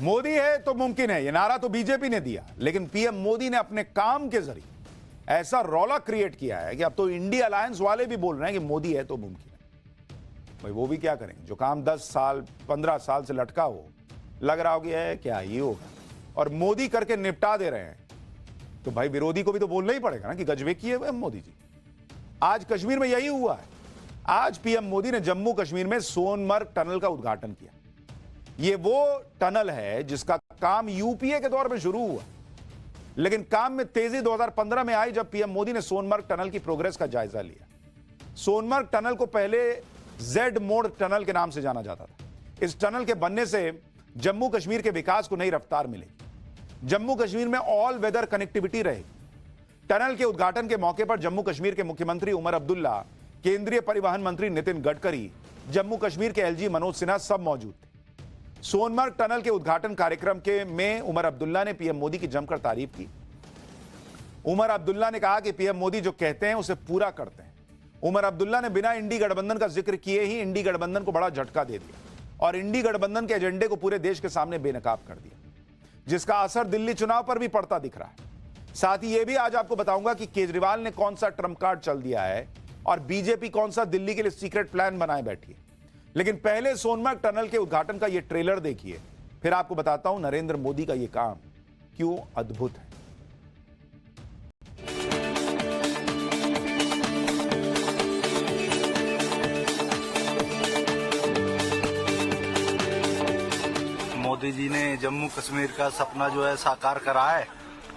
मोदी है तो मुमकिन है, ये नारा तो बीजेपी ने दिया, लेकिन पीएम मोदी ने अपने काम के जरिए ऐसा रौला क्रिएट किया है कि अब तो इंडिया अलायंस वाले भी बोल रहे हैं कि मोदी है तो मुमकिन है। भाई वो भी क्या करेंगे, जो काम 10 साल 15 साल से लटका हो, लग रहा हो कि है क्या ये होगा, और मोदी करके निपटा दे रहे हैं, तो भाई विरोधी को भी तो बोलना ही पड़ेगा ना कि गजबे किए हुए मोदी जी। आज कश्मीर में यही हुआ है। आज पीएम मोदी ने जम्मू कश्मीर में सोनमर्ग टनल का उद्घाटन किया। ये वो टनल है जिसका काम यूपीए के दौर में शुरू हुआ, लेकिन काम में तेजी 2015 में आई जब पीएम मोदी ने सोनमर्ग टनल की प्रोग्रेस का जायजा लिया। सोनमर्ग टनल को पहले जेड मोड टनल के नाम से जाना जाता था। इस टनल के बनने से जम्मू कश्मीर के विकास को नई रफ्तार मिलेगी। जम्मू कश्मीर में ऑल वेदर कनेक्टिविटी रहेगी। टनल के उद्घाटन के मौके पर जम्मू कश्मीर के मुख्यमंत्री उमर अब्दुल्ला, केंद्रीय परिवहन मंत्री नितिन गडकरी, जम्मू कश्मीर के एलजी मनोज सिन्हा सब मौजूद थे। सोनमर्ग टनल के उद्घाटन कार्यक्रम के में उमर अब्दुल्ला ने पीएम मोदी की जमकर तारीफ की। उमर अब्दुल्ला ने कहा कि पीएम मोदी जो कहते हैं उसे पूरा करते हैं। उमर अब्दुल्ला ने बिना इंडी गठबंधन का जिक्र किए ही इंडी गठबंधन को बड़ा झटका दे दिया और इंडी गठबंधन के एजेंडे को पूरे देश के सामने बेनकाब कर दिया, जिसका असर दिल्ली चुनाव पर भी पड़ता दिख रहा है। साथ ही यह भी आज आपको बताऊंगा कि केजरीवाल ने कौन सा ट्रम्प कार्ड चल दिया है और बीजेपी कौन सा दिल्ली के लिए सीक्रेट प्लान बनाए बैठी है। लेकिन पहले सोनमर्ग टनल के उद्घाटन का यह ट्रेलर देखिए, फिर आपको बताता हूं नरेंद्र मोदी का यह काम क्यों अद्भुत है। मोदी जी ने जम्मू कश्मीर का सपना जो है साकार करा है।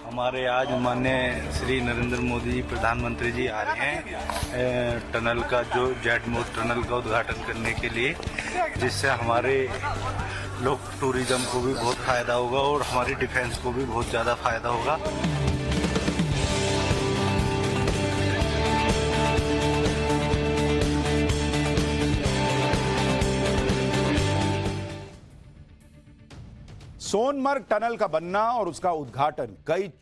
हमारे आज माननीय श्री नरेंद्र मोदी जी प्रधानमंत्री जी आ रहे हैं टनल का, जो जेड मोड टनल का उद्घाटन करने के लिए, जिससे हमारे लोग टूरिज्म को भी बहुत फायदा होगा और हमारी डिफेंस को भी बहुत ज़्यादा फायदा होगा। सोनमर्ग टनल का बनना और उसका उद्घाटन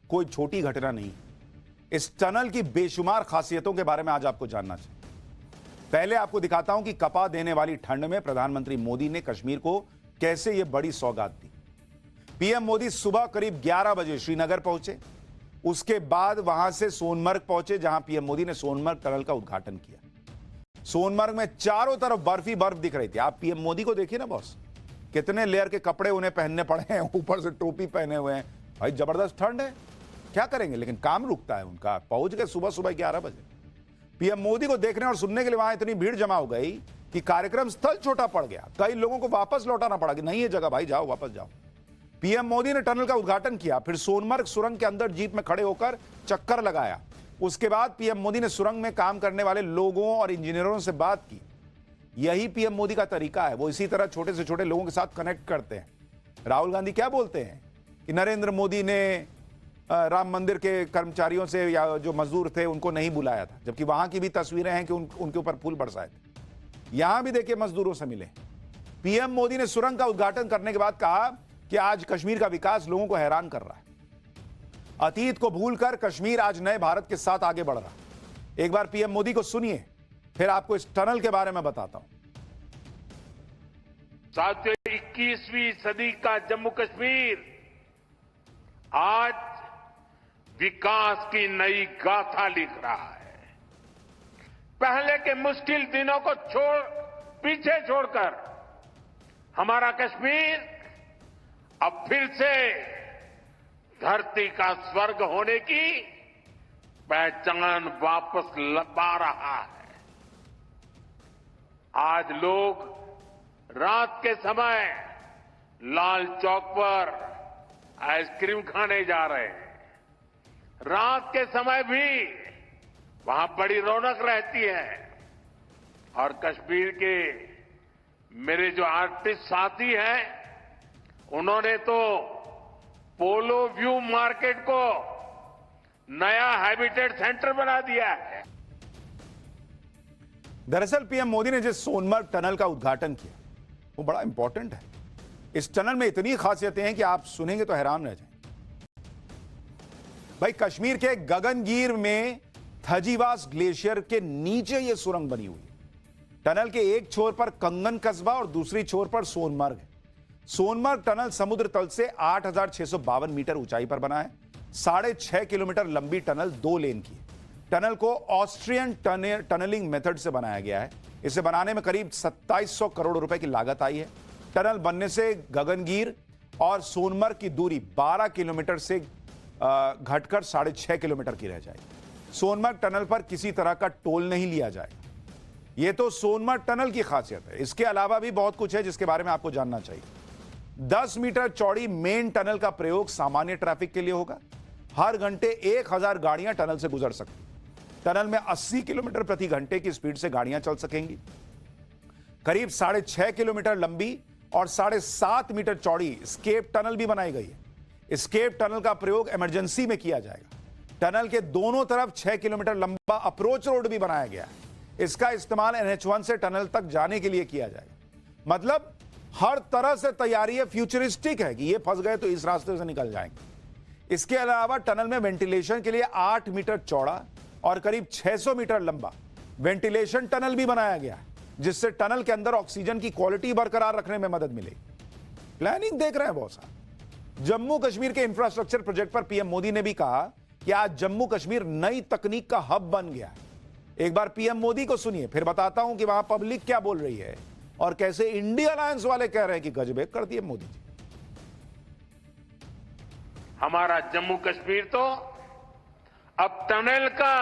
कोई छोटी घटना नहीं। इस टनल की बेशुमार खासियतों के बारे में आज आपको जानना चाहिए। पहले आपको दिखाता हूं कि कपा देने वाली ठंड में प्रधानमंत्री मोदी ने कश्मीर को कैसे यह बड़ी सौगात दी। पीएम मोदी सुबह करीब 11 बजे श्रीनगर पहुंचे। उसके बाद वहां से सोनमर्ग पहुंचे, जहां पीएम मोदी ने सोनमर्ग टनल का उद्घाटन किया। सोनमर्ग में चारों तरफ बर्फ ही बर्फ दिख रही थी। आप पीएम मोदी को देखिए ना बॉस, कितने लेयर के कपड़े उन्हें पहनने पड़े हैं, ऊपर से टोपी पहने हुए हैं। भाई जबरदस्त ठंड है, क्या करेंगे, लेकिन काम रुकता है उनका। पहुंच गए सुबह सुबह 11 बजे। पीएम मोदी को देखने और सुनने के लिए वहां इतनी भीड़ जमा हो गई कि कार्यक्रम स्थल छोटा पड़ गया। कई लोगों को वापस लौटाना पड़ा कि नहीं ये जगह भाई जाओ, वापस जाओ। पीएम मोदी ने टनल का उद्घाटन किया, फिर सोनमर्ग सुरंग के अंदर जीप में खड़े होकर चक्कर लगाया। उसके बाद पीएम मोदी ने सुरंग में काम करने वाले लोगों और इंजीनियरों से बात की। यही पीएम मोदी का तरीका है, वो इसी तरह छोटे से छोटे लोगों के साथ कनेक्ट करते हैं। राहुल गांधी क्या बोलते हैं कि नरेंद्र मोदी ने राम मंदिर के कर्मचारियों से या जो मजदूर थे उनको नहीं बुलाया था, जबकि वहां की भी तस्वीरें हैं कि उनके ऊपर फूल बरसाए थे। यहां भी देखिए मजदूरों से मिले। पीएम मोदी ने सुरंग का उद्घाटन करने के बाद कहा कि आज कश्मीर का विकास लोगों को हैरान कर रहा है। अतीत को भूलकर कश्मीर आज नए भारत के साथ आगे बढ़ रहा है। एक बार पीएम मोदी को सुनिए, फिर आपको इस टनल के बारे में बताता हूं। साथियों, 21वीं सदी का जम्मू कश्मीर आज विकास की नई गाथा लिख रहा है। पहले के मुश्किल दिनों को पीछे छोड़कर हमारा कश्मीर अब फिर से धरती का स्वर्ग होने की पहचान वापस पा रहा है। आज लोग रात के समय लाल चौक पर आइसक्रीम खाने जा रहे हैं। रात के समय भी वहां बड़ी रौनक रहती है। और कश्मीर के मेरे जो आर्टिस्ट साथी हैं, उन्होंने तो पोलो व्यू मार्केट को नया हैबिटेट सेंटर बना दिया है। दरअसल पीएम मोदी ने जिस सोनमर्ग टनल का उद्घाटन किया वो बड़ा इंपॉर्टेंट है। इस टनल में इतनी खासियतें हैं कि आप सुनेंगे तो हैरान रह जाएंगे। भाई कश्मीर के गगनगीर में थजीवास ग्लेशियर के नीचे यह सुरंग बनी हुई है। टनल के एक छोर पर कंगन कस्बा और दूसरी छोर पर सोनमर्ग है। सोनमर्ग टनल समुद्र तल से 8,652 मीटर ऊंचाई पर बना है। 6.5 किलोमीटर लंबी टनल 2 लेन की है। टनल को ऑस्ट्रियन टनलिंग मेथड से बनाया गया है। इसे बनाने में करीब 2700 करोड़ रुपए की लागत आई है। टनल बनने से गगनगीर और सोनमर्ग की दूरी 12 किलोमीटर से घटकर 6.5 किलोमीटर की रह जाएगी। सोनमर्ग टनल पर किसी तरह का टोल नहीं लिया जाएगा। यह तो सोनमर्ग टनल की खासियत है। इसके अलावा भी बहुत कुछ है जिसके बारे में आपको जानना चाहिए। 10 मीटर चौड़ी मेन टनल का प्रयोग सामान्य ट्रैफिक के लिए होगा। हर घंटे 1000 गाड़ियां टनल से गुजर सकती। टनल में 80 किलोमीटर प्रति घंटे की स्पीड से गाड़ियां चल सकेंगी। करीब 6.5 किलोमीटर लंबी और 7.5 मीटर चौड़ी स्केप टनल भी बनाई गई है। स्केप टनल का प्रयोग इमरजेंसी में किया जाएगा। टनल के दोनों तरफ 6 किलोमीटर लंबा अप्रोच रोड भी बनाया गया है। इसका इस्तेमाल NH1 से टनल तक जाने के लिए किया जाएगा। मतलब हर तरह से तैयारी है, फ्यूचरिस्टिक है कि ये फंस गए तो इस रास्ते से निकल जाएंगे। इसके अलावा टनल में वेंटिलेशन के लिए 8 मीटर चौड़ा और करीब 600 मीटर लंबा वेंटिलेशन टनल भी बनाया गया है, जिससे टनल के अंदर ऑक्सीजन की क्वालिटी बरकरार रखने में मदद मिलेगी। प्लानिंग देख रहे हैं बहुत सारा। जम्मू कश्मीर के इंफ्रास्ट्रक्चर प्रोजेक्ट पर पीएम मोदी ने भी कहा कि आज जम्मू कश्मीर नई तकनीक का हब बन गया है। एक बार पीएम मोदी को सुनिए, फिर बताता हूं कि वहां पब्लिक क्या बोल रही है और कैसे इंडिया अलायंस वाले कह रहे हैं कि गजबे कर दिए मोदी जी। हमारा जम्मू कश्मीर तो अब टनल का,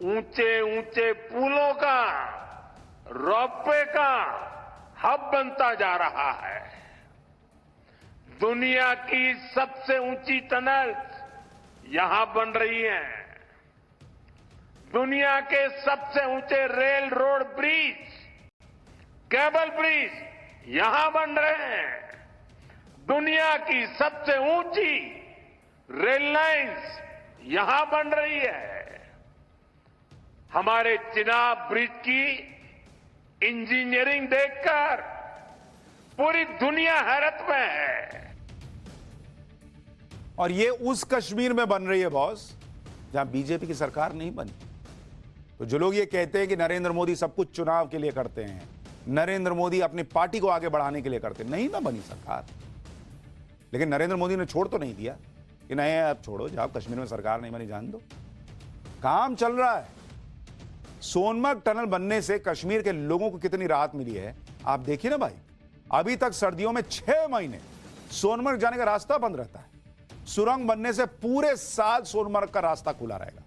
ऊंचे ऊंचे पुलों का, रोपवे का हब बनता जा रहा है। दुनिया की सबसे ऊंची टनल यहां बन रही हैं। दुनिया के सबसे ऊंचे rail road bridge, cable bridge यहां बन रहे हैं। दुनिया की सबसे ऊंची रेल लाइंस यहां बन रही है। हमारे चिनाब ब्रिज की इंजीनियरिंग देखकर पूरी दुनिया हैरत में है। और ये उस कश्मीर में बन रही है बॉस, जहां बीजेपी की सरकार नहीं बनी। तो जो लोग ये कहते हैं कि नरेंद्र मोदी सब कुछ चुनाव के लिए करते हैं, नरेंद्र मोदी अपनी पार्टी को आगे बढ़ाने के लिए करते हैं, नहीं ना बनी सरकार। लेकिन नरेंद्र मोदी ने छोड़ तो नहीं दिया कि नहीं अब छोड़ो, जब कश्मीर में सरकार नहीं बनी जान दो। काम चल रहा है। सोनमर्ग टनल बनने से कश्मीर के लोगों को कितनी राहत मिली है आप देखिए ना भाई। अभी तक सर्दियों में 6 महीने सोनमर्ग जाने का रास्ता बंद रहता है। सुरंग बनने से पूरे साल सोनमर्ग का रास्ता खुला रहेगा।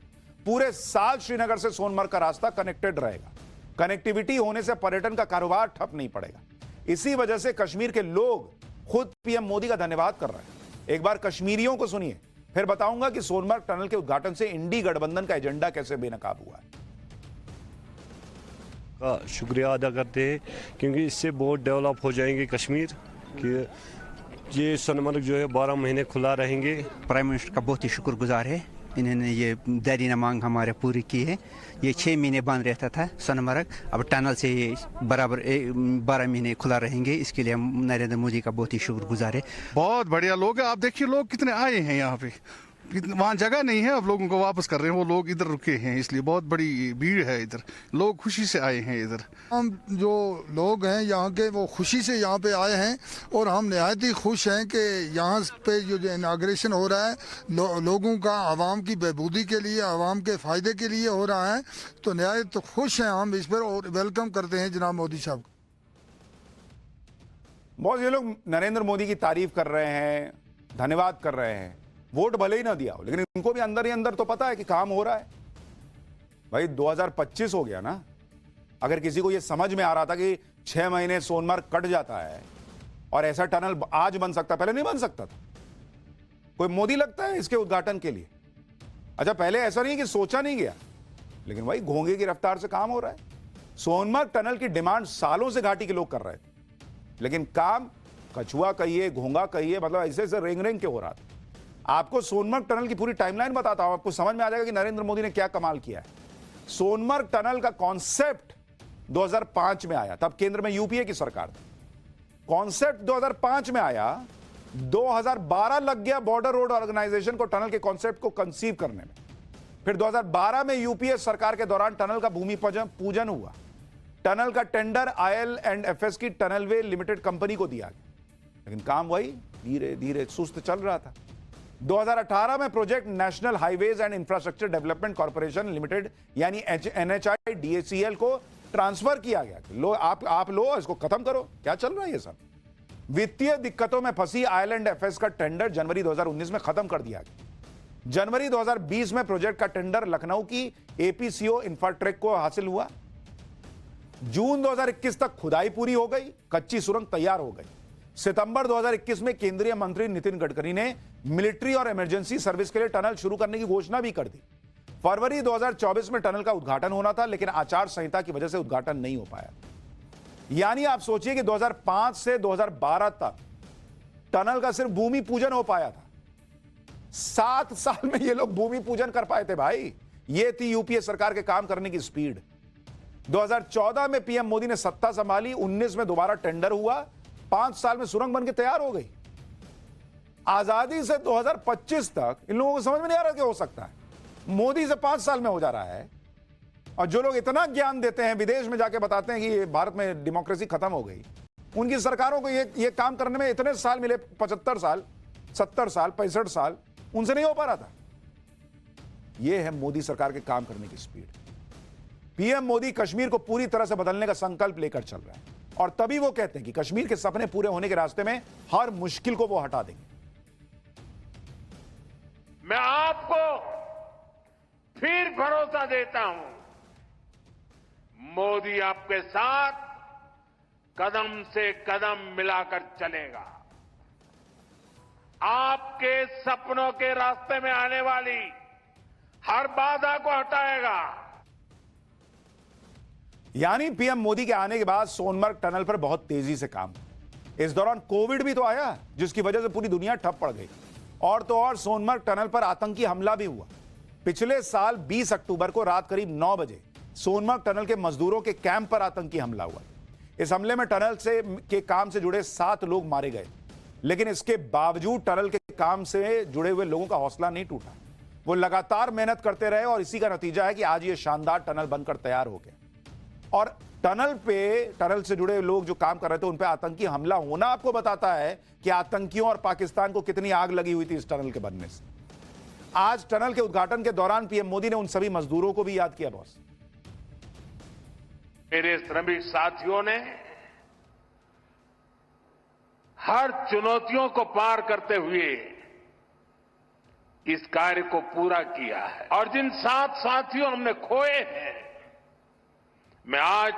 पूरे साल श्रीनगर से सोनमर्ग का रास्ता कनेक्टेड रहेगा। कनेक्टिविटी होने से पर्यटन का कारोबार ठप नहीं पड़ेगा। इसी वजह से कश्मीर के लोग खुद पीएम मोदी का धन्यवाद कर रहे हैं। एक बार कश्मीरियों को सुनिए, फिर बताऊंगा कि सोनमर्ग टनल के उद्घाटन से इंडी गठबंधन का एजेंडा कैसे बेनकाब हुआ है। का शुक्रिया अदा करते हैं क्योंकि इससे बहुत डेवलप हो जाएंगे कश्मीर कि ये सोनमर्ग जो है 12 महीने खुला रहेंगे। प्राइम मिनिस्टर का बहुत ही शुक्रगुजार है, इन्होंने ये देरीना मांग हमारे पूरी की है। ये 6 महीने बंद रहता था सोनमर्ग, अब टनल से ये बराबर 12 महीने खुला रहेंगे। इसके लिए हम नरेंद्र मोदी का बहुत ही शुक्रगुजार है। बहुत बढ़िया लोग हैं। आप देखिए लोग कितने आए हैं यहाँ पे, वहाँ जगह नहीं है, अब लोगों को वापस कर रहे हैं। वो लोग इधर रुके हैं, इसलिए बहुत बड़ी भीड़ है इधर। लोग खुशी से आए हैं इधर। हम जो लोग हैं यहाँ के वो खुशी से यहाँ पे आए हैं और हम निहायत ही खुश हैं कि यहाँ पे जो इनाग्रेशन हो रहा है लोगों का आवाम की बहबूदी के लिए, आवाम के फ़ायदे के लिए हो रहा है। तो निहायत खुश हैं हम इस पर और वेलकम करते हैं जनाब मोदी साहब। बहुत ये लोग नरेंद्र मोदी की तारीफ कर रहे हैं, धन्यवाद कर रहे हैं। वोट भले ही ना दिया हो, लेकिन इनको भी अंदर ही अंदर तो पता है कि काम हो रहा है। भाई 2025 हो गया ना। अगर किसी को यह समझ में आ रहा था कि 6 महीने सोनमर्ग कट जाता है और ऐसा टनल आज बन सकता, पहले नहीं बन सकता था। कोई मोदी लगता है इसके उद्घाटन के लिए? अच्छा, पहले ऐसा नहीं कि सोचा नहीं गया, लेकिन भाई घोंगे की रफ्तार से काम हो रहा है। सोनमर्ग टनल की डिमांड सालों से घाटी के लोग कर रहे थे, लेकिन काम कछुआ कहिए, घोंगा कहिए, मतलब ऐसे ऐसे रेंग रेंग के हो रहा था। आपको सोनमर्ग टनल की पूरी टाइमलाइन बताता हूं, आपको समझ में आ जाएगा कि नरेंद्र मोदी ने क्या कमाल किया है। सोनमर्ग टनल का कॉन्सेप्ट 2005 में आया, तब केंद्र में यूपीए की सरकार थी। कॉन्सेप्ट 2005 में आया, 2012 लग गया बॉर्डर रोड ऑर्गेनाइजेशन को टनल के कॉन्सेप्ट को कंसीव करने में। फिर 2012 में यूपीए सरकार के दौरान टनल का भूमि पूजन हुआ। टनल का टेंडर IL&FS की टनल वे लिमिटेड कंपनी को दिया गया। लेकिन काम वही धीरे धीरे सुस्त चल रहा था। 2018 में project national highways and infrastructure development corporation limited यानी NHAI DACL को ट्रांसफर किया गया। लो आप लो, इसको खत्म करो। क्या चल रहा है ये सब? वित्तीय दिक्कतों में फंसी IL&FS का टेंडर जनवरी 2019 में खत्म कर दिया गया। जनवरी 2020 में प्रोजेक्ट का टेंडर लखनऊ की APCO इंफ्राट्रेक को हासिल हुआ। जून 2021 तक खुदाई पूरी हो गई, कच्ची सुरंग तैयार हो गई। सितंबर 2021 में केंद्रीय मंत्री नितिन गडकरी ने मिलिट्री और इमरजेंसी सर्विस के लिए टनल शुरू करने की घोषणा भी कर दी। फरवरी 2024 में टनल का उद्घाटन होना था, लेकिन आचार संहिता की वजह से उद्घाटन नहीं हो पाया। यानी आप सोचिए कि 2005 से 2012 तक टनल का सिर्फ भूमि पूजन हो पाया था। 7 साल में ये लोग भूमि पूजन कर पाए थे भाई। ये थी यूपीए सरकार के काम करने की स्पीड। 2014 में पीएम मोदी ने सत्ता संभाली, 19 में दोबारा टेंडर हुआ, 5 साल में सुरंग बनके तैयार हो गई। आजादी से 2025 तक इन लोगों को समझ में नहीं आ रहा कि हो सकता है। मोदी से 5 साल में हो जा रहा है। और जो लोग इतना ज्ञान देते हैं, विदेश में जाके बताते हैं कि भारत में डेमोक्रेसी खत्म हो गई, उनकी सरकारों को ये काम करने में इतने साल मिले, 75 साल, 70 साल, 65 साल, उनसे नहीं हो पा रहा था। यह है मोदी सरकार के काम करने की स्पीड। पीएम मोदी कश्मीर को पूरी तरह से बदलने का संकल्प लेकर चल रहा है, और तभी वो कहते हैं कि कश्मीर के सपने पूरे होने के रास्ते में हर मुश्किल को वो हटा देंगे। मैं आपको फिर भरोसा देता हूं, मोदी आपके साथ कदम से कदम मिलाकर चलेगा। आपके सपनों के रास्ते में आने वाली हर बाधा को हटाएगा। यानी पीएम मोदी के आने के बाद सोनमर्ग टनल पर बहुत तेजी से काम। इस दौरान कोविड भी तो आया, जिसकी वजह से पूरी दुनिया ठप पड़ गई। और तो और सोनमर्ग टनल पर आतंकी हमला भी हुआ। पिछले साल 20 अक्टूबर को रात करीब 9 बजे सोनमर्ग टनल के मजदूरों के कैंप पर आतंकी हमला हुआ। इस हमले में टनल के काम से जुड़े 7 लोग मारे गए, लेकिन इसके बावजूद टनल के काम से जुड़े हुए लोगों का हौसला नहीं टूटा। वो लगातार मेहनत करते रहे, और इसी का नतीजा है कि आज ये शानदार टनल बनकर तैयार हो गया। और टनल से जुड़े लोग जो काम कर रहे थे, उन पे आतंकी हमला होना आपको बताता है कि आतंकियों और पाकिस्तान को कितनी आग लगी हुई थी इस टनल के बनने से। आज टनल के उद्घाटन के दौरान पीएम मोदी ने उन सभी मजदूरों को भी याद किया। बॉस, मेरे श्रमिक साथियों ने हर चुनौतियों को पार करते हुए इस कार्य को पूरा किया है, और जिन 7 साथियों हमने खोए हैं, मैं आज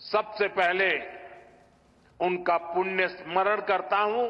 सबसे पहले उनका पुण्य स्मरण करता हूं